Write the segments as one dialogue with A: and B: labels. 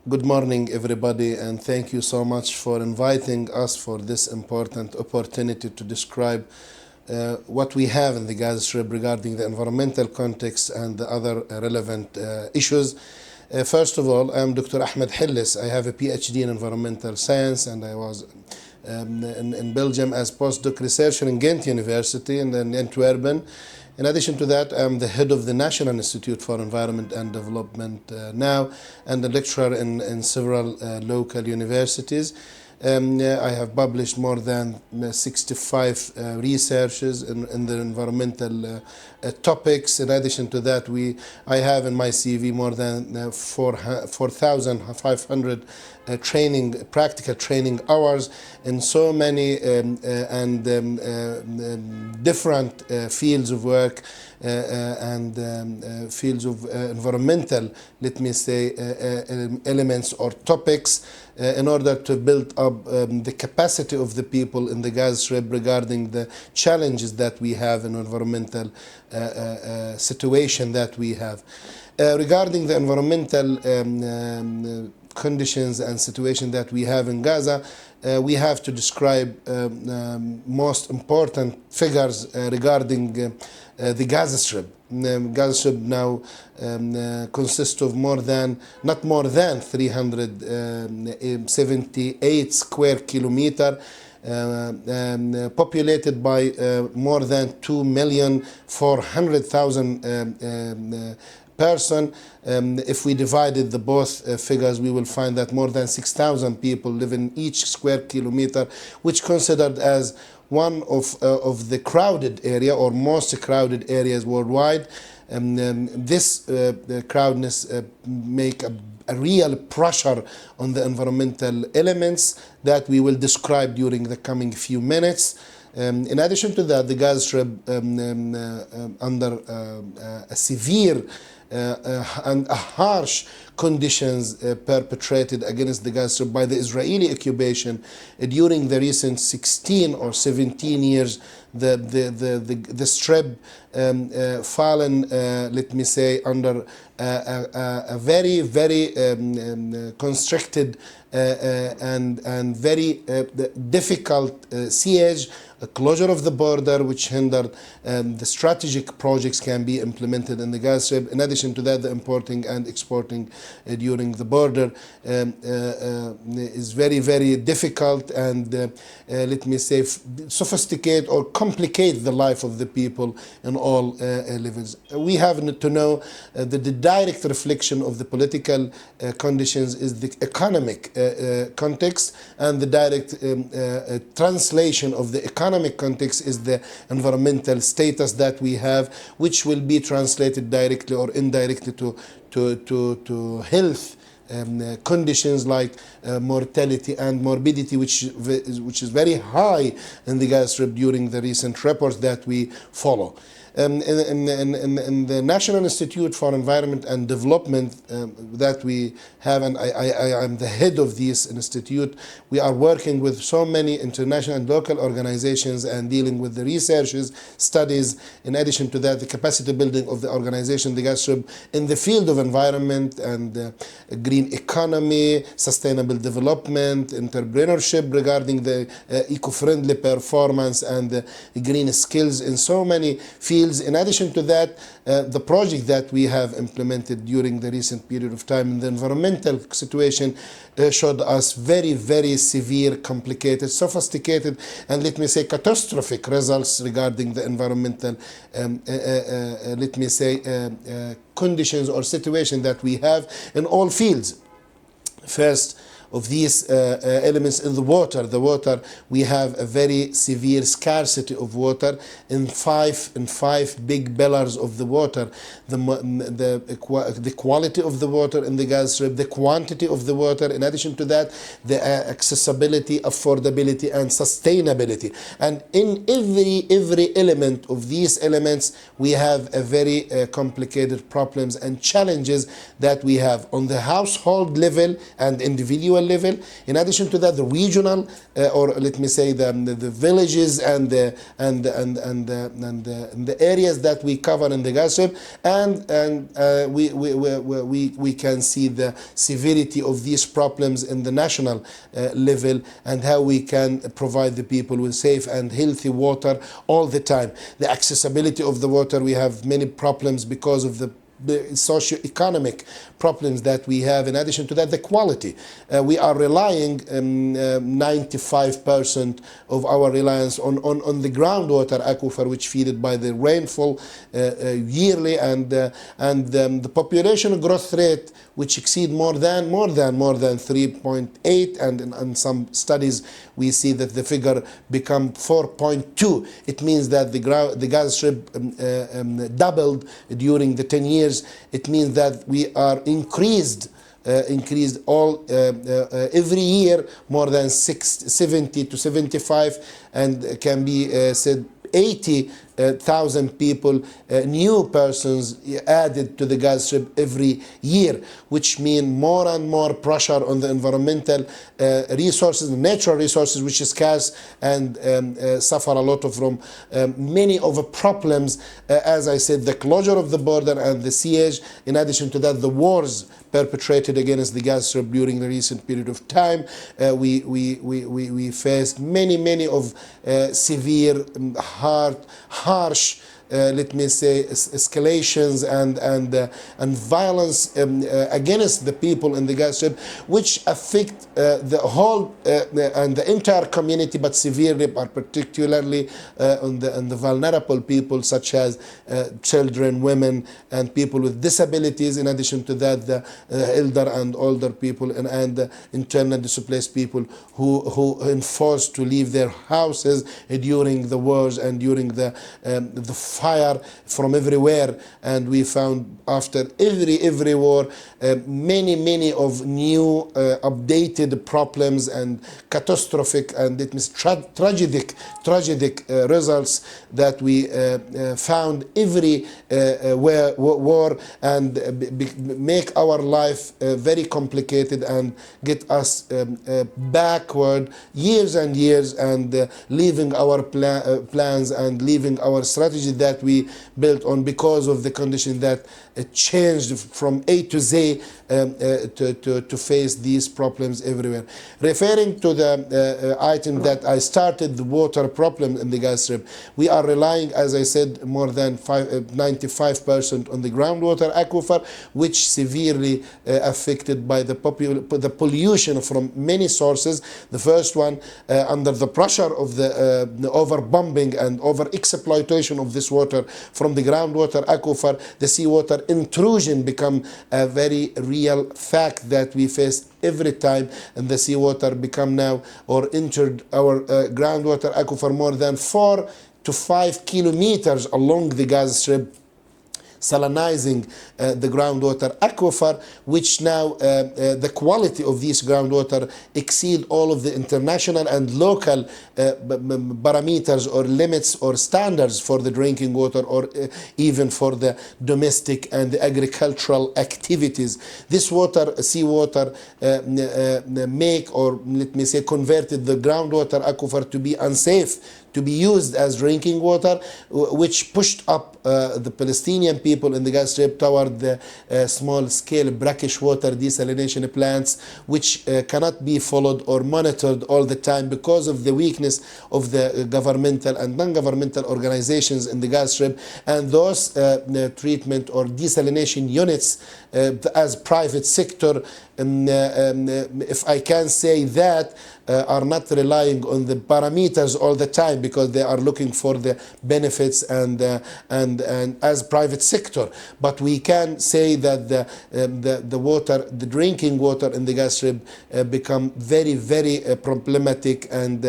A: Good morning, everybody, and thank you so much for inviting us for this important opportunity to describe what we have in the Gaza Strip regarding the environmental context and the other relevant issues. First of all, I'm Dr. Ahmed Hilles. I have a PhD in environmental science, and I was in Belgium as postdoc researcher in Ghent University and then Antwerp. In addition to that, I'm the head of the National Institute for Environment and Development now, and a lecturer in several local universities. I have published more than 65 researches in the environmental topics. In addition to that, I have in my CV more than 4,500 practical training hours in so many different fields of work and fields of environmental, let me say, elements or topics in order to build up the capacity of the people in the Gaza Strip regarding the challenges that we have in environmental situation that we have. Regarding the environmental conditions and situation that we have in Gaza, we have to describe most important figures regarding the Gaza Strip. Gaza Strip now consists of not more than 378 square kilometer, populated by more than 2,400,000 person. If we divided the both figures, we will find that more than 6,000 people live in each square kilometer, which considered as one of the crowded area or most crowded areas worldwide. This crowdedness make a real pressure on the environmental elements that we will describe during the coming few minutes. In addition to that, the Gaza Strip under a severe and harsh conditions perpetrated against the Gaza Strip by the Israeli occupation during the recent 16 or 17 years. The Strip fallen, let me say, under a very, very constricted and very difficult siege, a closure of the border, which hindered the strategic projects can be implemented in the Gaza Strip. In addition to that, the importing and exporting during the border is very, very difficult and let me say sophisticate or complicate the life of the people in all levels. We have to know that the direct reflection of the political conditions is the economic context, and the direct translation of the economic context is the environmental status that we have, which will be translated directly or indirectly to health conditions like mortality and morbidity, which is very high in the Gaza Strip during the recent reports that we follow. In the National Institute for Environment and Development that we have, and I am the head of this institute, we are working with so many international and local organizations and dealing with the researches, studies. In addition to that, the capacity building of the organization, the Gaza Strip, in the field of environment and green economy, sustainable development, entrepreneurship regarding the eco-friendly performance and the green skills in so many fields. In addition to that, the project that we have implemented during the recent period of time in the environmental situation showed us very, very severe, complicated, sophisticated, and let me say catastrophic results regarding the environmental, let me say, conditions or situation that we have in all fields. First of these elements in the water. The water, we have a very severe scarcity of water in five big pillars of the water. The quality of the water in the Gaza Strip, the quantity of the water, in addition to that, the accessibility, affordability, and sustainability. And in every element of these elements, we have a very complicated problems and challenges that we have on the household level and individual individual level. In addition to that, the regional, or let me say the villages and the areas that we cover in the Gaza Strip, and we can see the severity of these problems in the national level, and how we can provide the people with safe and healthy water all the time. The accessibility of the water, we have many problems because of the socio-economic problems that we have. In addition to that, the quality. We are relying 95% of our reliance on the groundwater aquifer, which feeded by the rainfall yearly, and the population growth rate, which exceed more than 3.8, and in some studies we see that the figure become 4.2. It means that the Gaza Strip doubled during the 10 years. It means that we are increased all every year more than 70 to 75, and can be said 80,000 people, new persons added to the Gaza Strip every year, which mean more and more pressure on the environmental resources, natural resources, which is scarce, and suffer a lot from many of the problems. As I said, the closure of the border and the siege. In addition to that, the wars perpetrated against the Gaza Strip during the recent period of time. We faced many of severe, harsh, let me say, escalations and violence against the people in the Gaza Strip, which affect the whole and the entire community, but severely, but particularly on the vulnerable people, such as children, women, and people with disabilities. In addition to that, the elder and older people, and internally displaced people who enforced to leave their houses during the wars and during the fire from everywhere. And we found after every war many of new updated problems and catastrophic, and it means tragic results that we found every war, and make our life very complicated and get us backward years and years, and leaving our plans and leaving our strategy that we built on, because of the condition that changed from A to Z to face these problems everywhere. Referring to the item that I started, the water problem in the Gaza Strip, we are relying, as I said, more than 95% on the groundwater aquifer, which severely affected by the pollution from many sources. The first one, under the pressure of the overpumping and over-exploitation of this water from the groundwater aquifer, the seawater intrusion become a very real fact that we face every time, and the seawater become now, or entered our groundwater aquifer more than 4 to 5 kilometers along the Gaza Strip, salinizing the groundwater aquifer, which now the quality of this groundwater exceed all of the international and local parameters or limits or standards for the drinking water, or even for the domestic and agricultural activities. This water, seawater, make, or let me say, converted the groundwater aquifer to be unsafe to be used as drinking water, which pushed up the Palestinian people in the Gaza Strip toward the small-scale brackish water desalination plants, which cannot be followed or monitored all the time because of the weakness of the governmental and non-governmental organizations in the Gaza Strip. And those treatment or desalination units as private sector, if I can say that, are not relying on the parameters all the time, because they are looking for the benefits and as private sector. But we can say that the water, the drinking water in the Gaza Strip become very problematic, and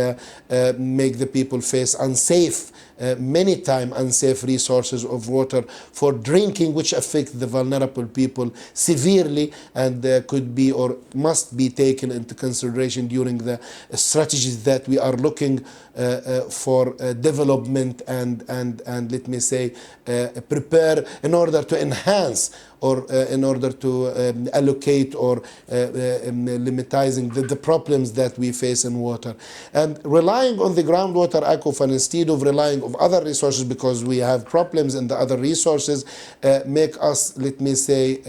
A: make the people face unsafe, many times unsafe resources of water for drinking, which affect the vulnerable people severely, and could be or must be taken into consideration during the strategies that we are looking for development and let me say prepare in order to enhance in order to allocate or limitizing the problems that we face in water. And relying on the groundwater aquifer instead of relying on other resources, because we have problems in the other resources, make us, let me say,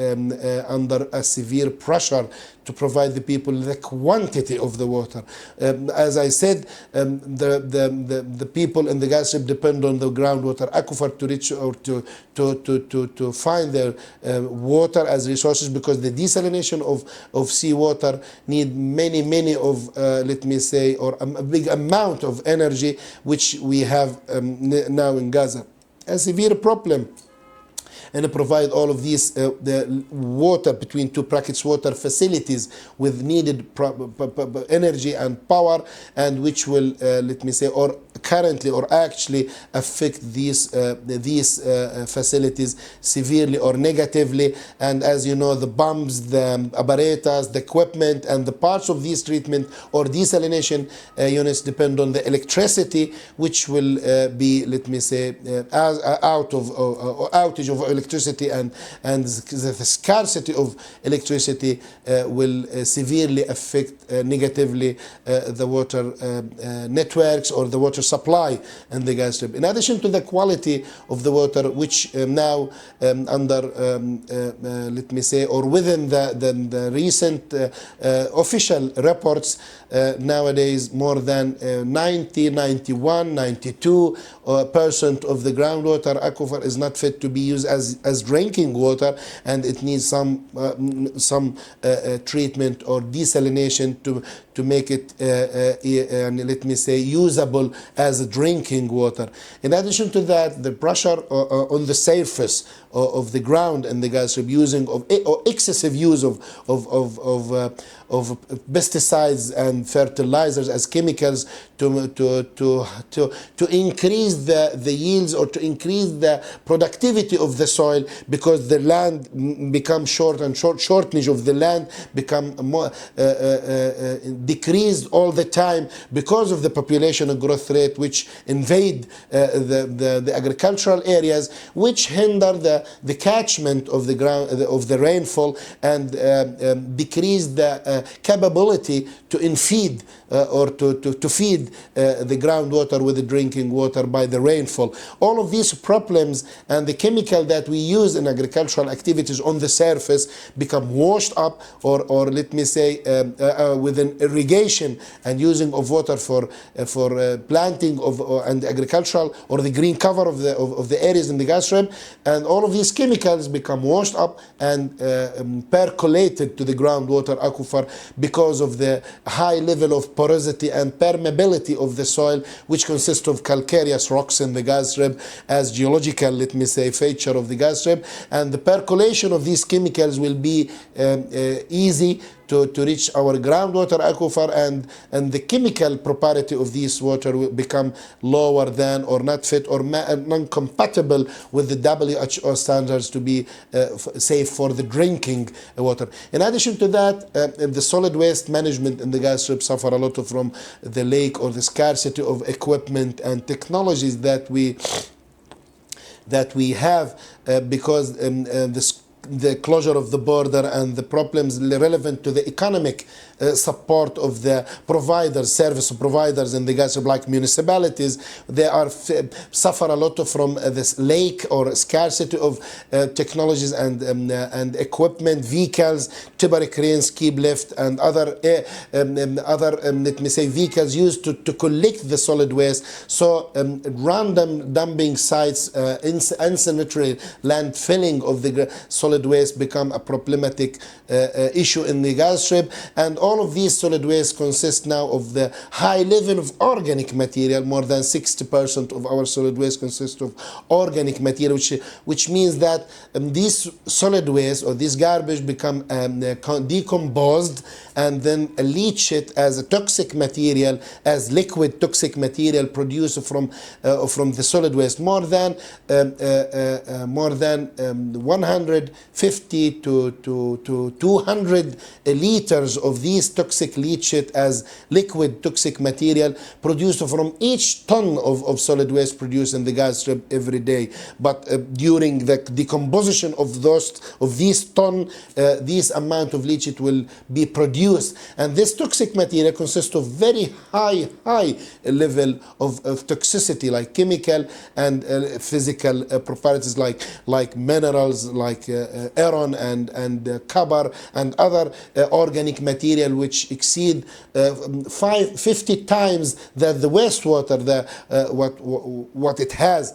A: under a severe pressure to provide the people the quantity of the water. As I said, the people in the Gaza Strip depend on the groundwater aquifer to reach or to find their water as resources, because the desalination of seawater need many of let me say, or a big amount of energy, which we have now in Gaza. A severe problem. And provide all of these the water, between two brackets, water facilities with needed energy and power, and which will let me say, or currently or actually affect these facilities severely or negatively. And as you know, the pumps, the apparatus, the equipment, and the parts of these treatment or desalination units depend on the electricity, which will be, let me say, outage of electricity, and the scarcity of electricity will severely affect negatively the water networks or the water supply in the Gaza Strip. In addition to the quality of the water, which now under let me say, or within the recent official reports, nowadays more than 92% of the groundwater aquifer is not fit to be used as drinking water, and it needs some treatment or desalination to make it let me say, usable as drinking water. In addition to that, the pressure on the surface of the ground in the Gaza Strip, using or excessive use of pesticides and fertilizers as chemicals to increase the yields or to increase the productivity of the soil, because the land becomes short, and shortage of the land become more decreased all the time because of the population growth rate, which invade the agricultural areas, which hinder the catchment of the ground of the rainfall, and decrease the capability to infeed or to feed the groundwater with the drinking water by the rainfall. All of these problems and the chemical that we use in agricultural activities on the surface become washed up, or let me say, with an irrigation and using of water for planting of and agricultural or the green cover of the areas in the Gaza Strip, and all of these chemicals become washed up and percolated to the groundwater aquifer because of the high level of porosity and permeability of the soil, which consists of calcareous rocks in the Gaza Strip as geological, let me say, feature of the Gaza Strip. And the percolation of these chemicals will be easy to reach our groundwater aquifer, and the chemical property of this water will become lower than or not fit or non-compatible with the WHO standards to be safe for the drinking water. In addition to that, the solid waste management in the Gaza Strip suffer a lot from the lack or the scarcity of equipment and technologies that we have because the closure of the border and the problems relevant to the economic support of the providers, service providers in the Gaza Strip, like municipalities, they are suffer a lot from this lack or scarcity of technologies and equipment, vehicles, temporary cranes, ski lift, and other let me say, vehicles used to collect the solid waste. So random dumping sites, unsanitary land filling of the solid waste become a problematic issue in the Gaza Strip. And all of these solid waste consist now of the high level of organic material. More than 60% of our solid waste consists of organic material, which means that these solid waste or this garbage become decomposed and then leach it as a toxic material, as liquid toxic material produced from the solid waste. More than 100 50 to 200 liters of these toxic leachate as liquid toxic material produced from each ton of solid waste produced in the Gaza Strip every day. But during the decomposition of these ton, this amount of leachate will be produced. And this toxic material consists of very high level of toxicity, like chemical and physical properties, like minerals, like iron and copper and other organic material, which exceed 50 times that the wastewater, what it has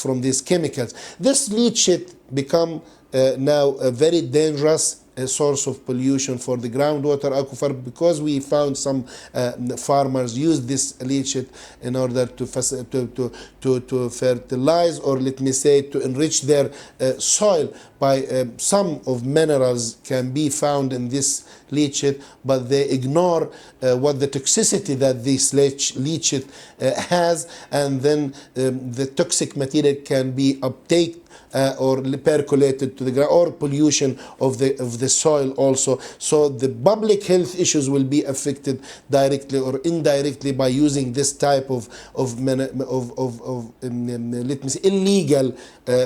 A: from these chemicals. This leachate become now a very dangerous source of pollution for the groundwater aquifer, because we found some farmers use this leachate in order to fertilize, or let me say to enrich their soil by some of minerals can be found in this leachate, but they ignore what the toxicity that this leachate has, and then the toxic material can be uptake or percolated to the ground, or pollution of the soil also. So the public health issues will be affected directly or indirectly by using this type of let me say illegal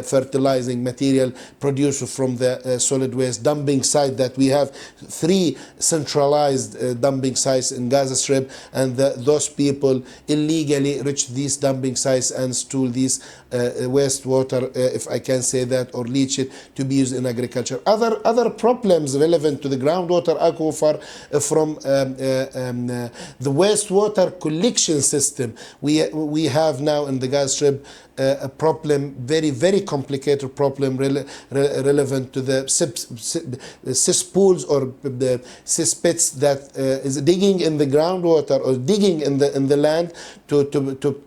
A: fertilizing material produced from the solid waste dumping site. That we have 3 centralized dumping sites in Gaza Strip, and those people illegally reach these dumping sites and stool these wastewater, if I can say that, or leach it to be used in agriculture. Other problems relevant to the groundwater aquifer from the wastewater collection system. We have now in the Gaza Strip a problem, very complicated problem relevant to the cesspools or the cesspits that is digging in the groundwater or digging in the land to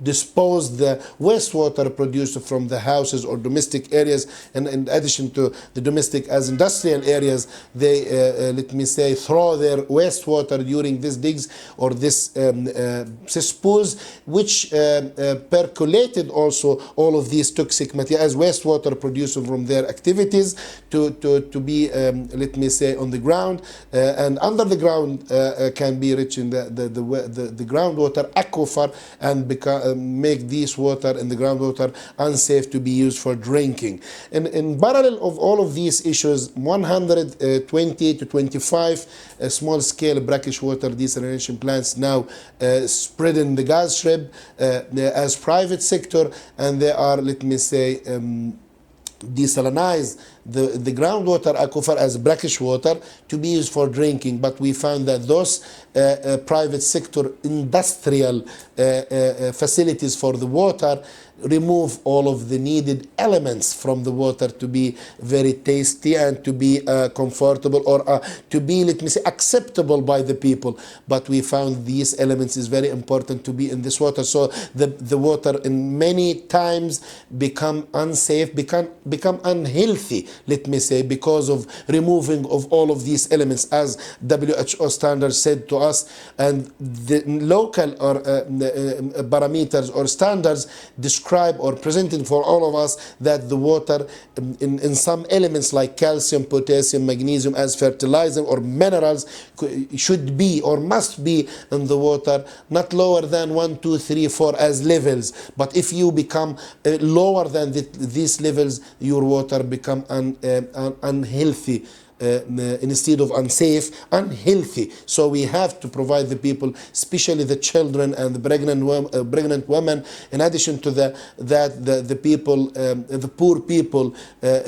A: dispose the wastewater produced from the houses or domestic areas. And in addition to the domestic as industrial areas, they let me say throw their wastewater during these digs or this cesspools, which percolated also all of these toxic material as wastewater produced from their activities to be let me say on the ground and under the ground can be reaching the groundwater aquifer and make this water in the groundwater unsafe to be used for drinking. In parallel of all of these issues, 120 to 25 small-scale brackish water desalination plants now spread in the Gaza Strip as private sector, and they are, let me say, desalinize the groundwater aquifer as brackish water to be used for drinking. But we found that those private sector industrial facilities for the water remove all of the needed elements from the water to be very tasty and to be comfortable or to be, let me say, acceptable by the people. But we found these elements is very important to be in this water. So the water in many times become unsafe, become unhealthy, let me say, because of removing of all of these elements, as WHO standards said to us, and the local or parameters or standards describe or presenting for all of us that the water in some elements like calcium, potassium, magnesium as fertilizer or minerals should be or must be in the water not lower than 1, 2, 3, 4 as levels. But if you become lower than these levels, your water become unhealthy. Instead of unsafe, unhealthy. So we have to provide the people, especially the children and the pregnant women. In addition to the people, the poor people,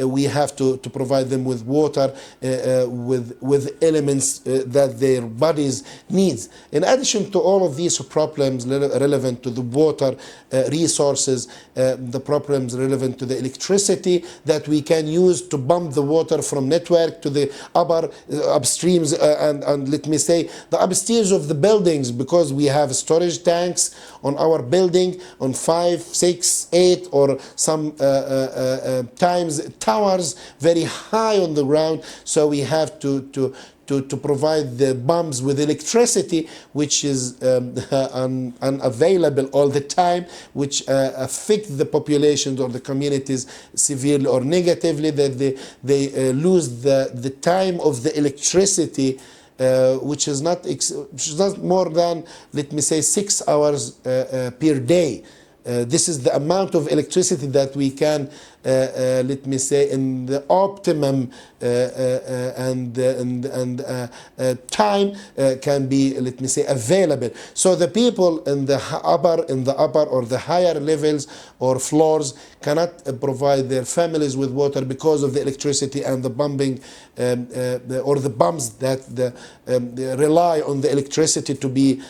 A: we have to provide them with water, with elements that their bodies needs. In addition to all of these problems relevant to the water resources, the problems relevant to the electricity that we can use to pump the water from network to the upstreams and let me say the upstairs of the buildings, because we have storage tanks on our building on 5, 6, 8 or some times towers very high on the ground. So we have to to provide the bombs with electricity, which is unavailable all the time, which affect the populations or the communities severely or negatively, that they lose the time of the electricity, which is not more than, let me say, 6 hours per day. This is the amount of electricity that we can, let me say, in the optimum time can be, let me say, available. So the people in the upper or the higher levels or floors cannot provide their families with water because of the electricity and the pumping or the pumps that rely on the electricity to be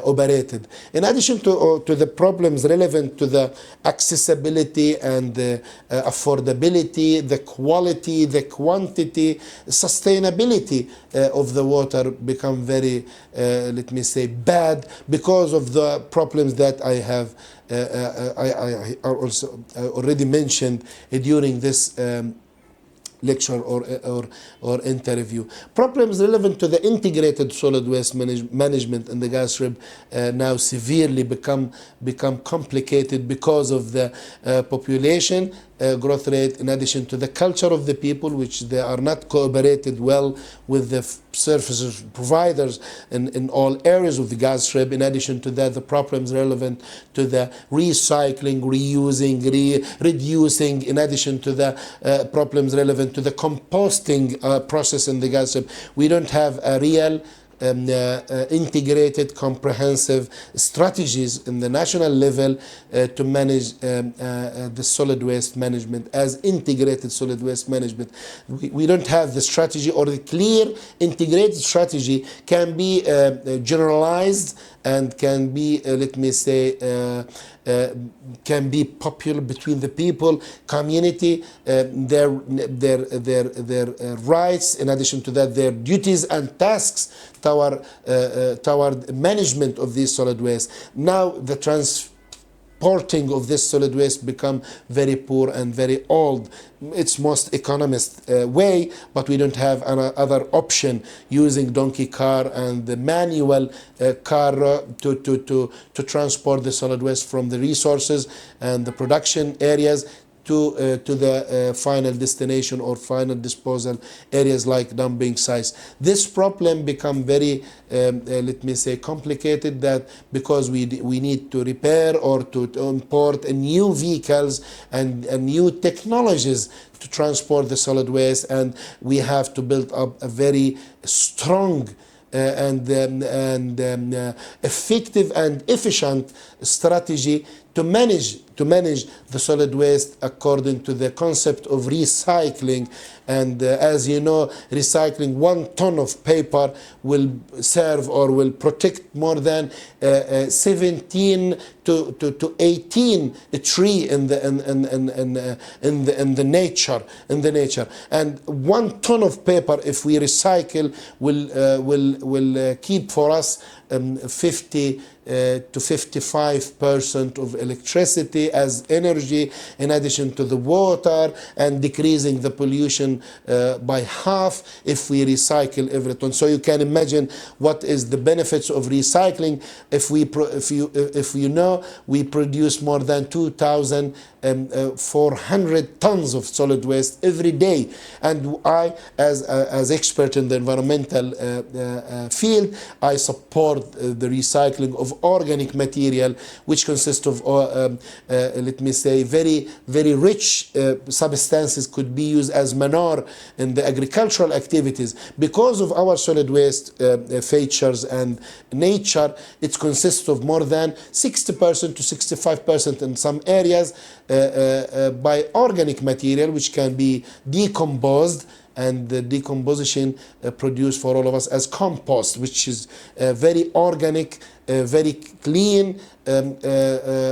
A: operated. In addition to the problems relevant to the accessibility and the affordability, the quality, the quantity, sustainability of the water become very, let me say, bad because of the problems that I have I also already mentioned during this lecture or interview. Problems relevant to the integrated solid waste management in the Gaza Strip now severely become complicated because of the population growth rate, in addition to the culture of the people, which they are not cooperated well with the services providers in all areas of the Gaza Strip. In addition to that, the problems relevant to the recycling, reusing, reducing, in addition to the problems relevant to the composting process in the Gaza Strip. We don't have a real integrated, comprehensive strategies in the national level to manage the solid waste management as integrated solid waste management. We don't have the strategy, or the clear integrated strategy can be generalized and can be, let me say, can be popular between the people, community, their rights, in addition to that, their duties and tasks toward management of these solid waste. Now the transporting of this solid waste become very poor and very old. It's most economist way, but we don't have another option using donkey car and the manual car to transport the solid waste from the resources and the production areas to the final destination or final disposal areas like dumping sites. This problem become very, let me say, complicated, that because we need to repair or to import new vehicles and new technologies to transport the solid waste, and we have to build up a very strong and effective and efficient strategy to manage the solid waste according to the concept of recycling. And as you know, recycling 1 ton of paper will serve or will protect more than 17 to 18 tree in the nature. And 1 ton of paper, if we recycle, will keep for us 50 to 55% of electricity as energy, in addition to the water, and decreasing the pollution by half if we recycle every ton. So you can imagine what is the benefits of recycling. If you know, we produce more than 2,400 tons of solid waste every day, and I, as expert in the environmental field, I support the recycling of organic material, which consists of let me say, very rich substances, could be used as manure in the agricultural activities. Because of our solid waste features and nature, it consists of more than 60% to 65% in some areas by organic material, which can be decomposed, and the decomposition produced for all of us as compost, which is very organic, very clean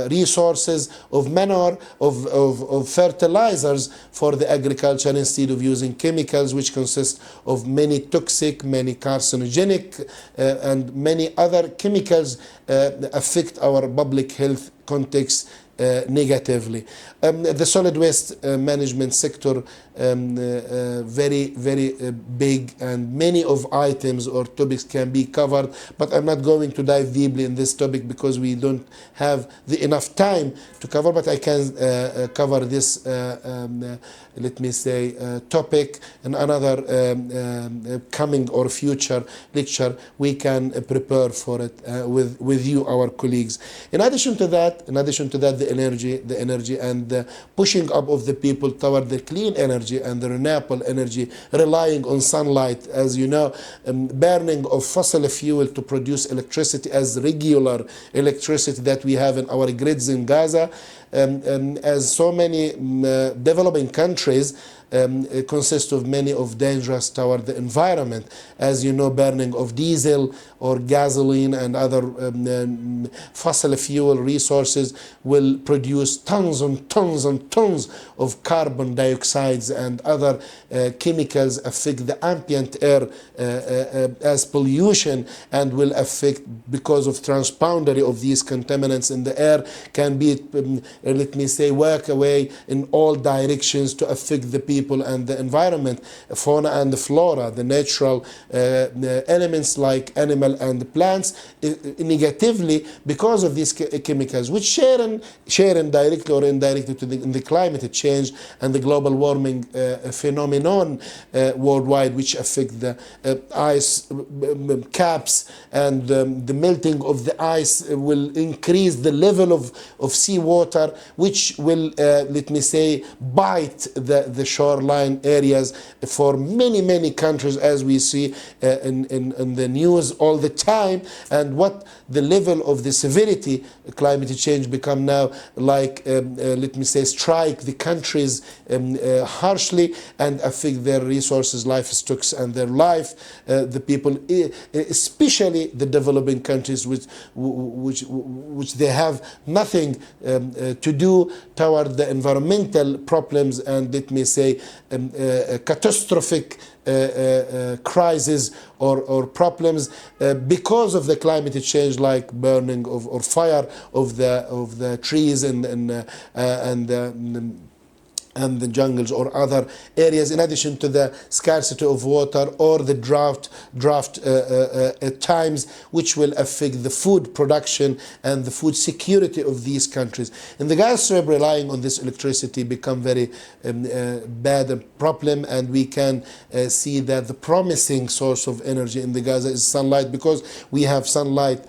A: resources of manure, of fertilizers for the agriculture, instead of using chemicals which consist of many toxic, many carcinogenic, and many other chemicals affect our public health context negatively. The solid waste management sector, very big, and many of items or topics can be covered, but I'm not going to dive deeply in this topic because we don't have enough time to cover, but I can cover this let me say topic in another coming or future lecture. We can prepare for it with you, our colleagues. In addition to that, the energy and the pushing up of the people toward the clean energy and the renewable energy, relying on sunlight. As you know, burning of fossil fuel to produce electricity as regular electricity that we have in our grids in Gaza, as so many developing countries consist of many of dangerous toward the environment. As you know, burning of diesel or gasoline and other fossil fuel resources will produce tons and tons and tons of carbon dioxides and other chemicals, affect the ambient air as pollution, and will affect, because of transboundary of these contaminants in the air, can be, let me say, work away in all directions to affect the people and the environment, fauna and flora, the natural elements like animal and plants, negatively because of these chemicals, which share in directly or indirectly to the climate change and the global warming phenomenon worldwide, which affect the ice caps, and the melting of the ice will increase the level of seawater, which will, let me say, bite the shoreline areas for many countries, as we see in the news all the time. And what the level of the severity climate change become now, like let me say, strike the countries harshly and affect their resources, livestock and their life, the people, especially the developing countries, which they have nothing to do toward the environmental problems and, let me say, catastrophic crises or problems because of the climate change, like burning of or fire of the trees and the jungles or other areas, in addition to the scarcity of water or the drought at times, which will affect the food production and the food security of these countries. In the Gaza Strip, relying on this electricity become very bad problem, and we can see that the promising source of energy in the Gaza is sunlight, because we have sunlight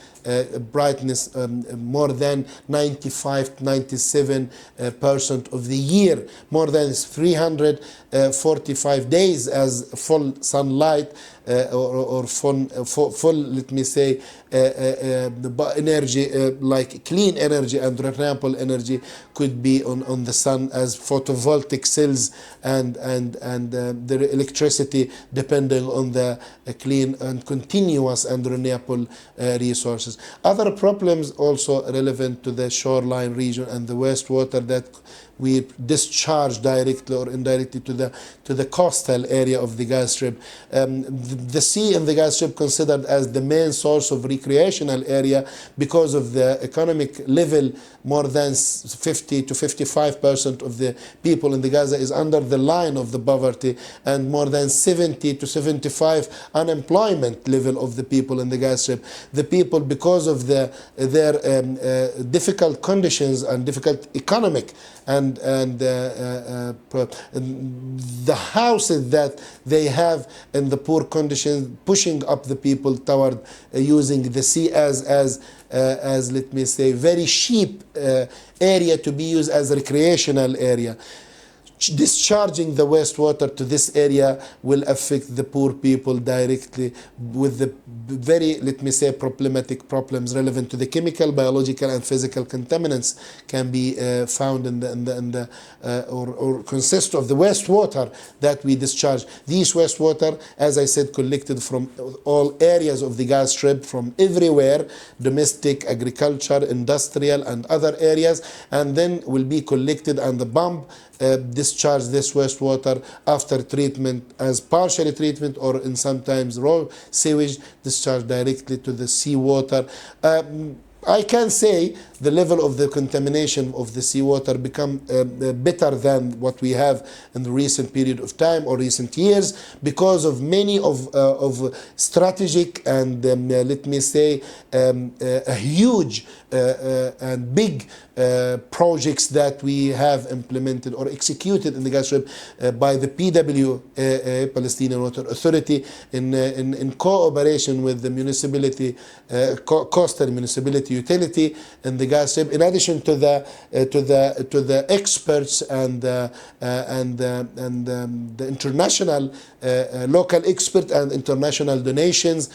A: brightness more than 95-97% of the year, more than 345 days as full sunlight or full, let me say, energy, like clean energy and renewable energy could be on the sun as photovoltaic cells and the electricity depending on the clean and continuous and renewable resources. Other problems also relevant to the shoreline region and the wastewater that we discharge directly or indirectly to the coastal area of the Gaza Strip. The sea in the Gaza Strip considered as the main source of recreational area because of the economic level. More than 50 to 55% of the people in the Gaza is under the line of the poverty, and more than 70 to 75 unemployment level of the people in the Gaza Strip. The people, because of their difficult conditions and difficult economic and the houses that they have in the poor conditions, pushing up the people toward using the sea as let me say, very cheap area to be used as a recreational area. Discharging the wastewater to this area will affect the poor people directly with the very, let me say, problematic problems relevant to the chemical, biological and physical contaminants can be found in the or consist of the wastewater that we discharge. These wastewater, as I said, collected from all areas of the Gaza Strip, from everywhere, domestic, agriculture, industrial and other areas, and then will be collected and the pump discharge this wastewater after treatment as partial treatment or in sometimes raw sewage discharged directly to the seawater. I can say the level of the contamination of the seawater become better than what we have in the recent period of time or recent years, because of many of strategic and let me say a huge and big projects that we have implemented or executed in the Gaza Strip by the PW, Palestinian Water Authority, in cooperation with the municipality, coastal municipality utility in the Gaza Strip, in addition to the experts and the international local expert and international donations.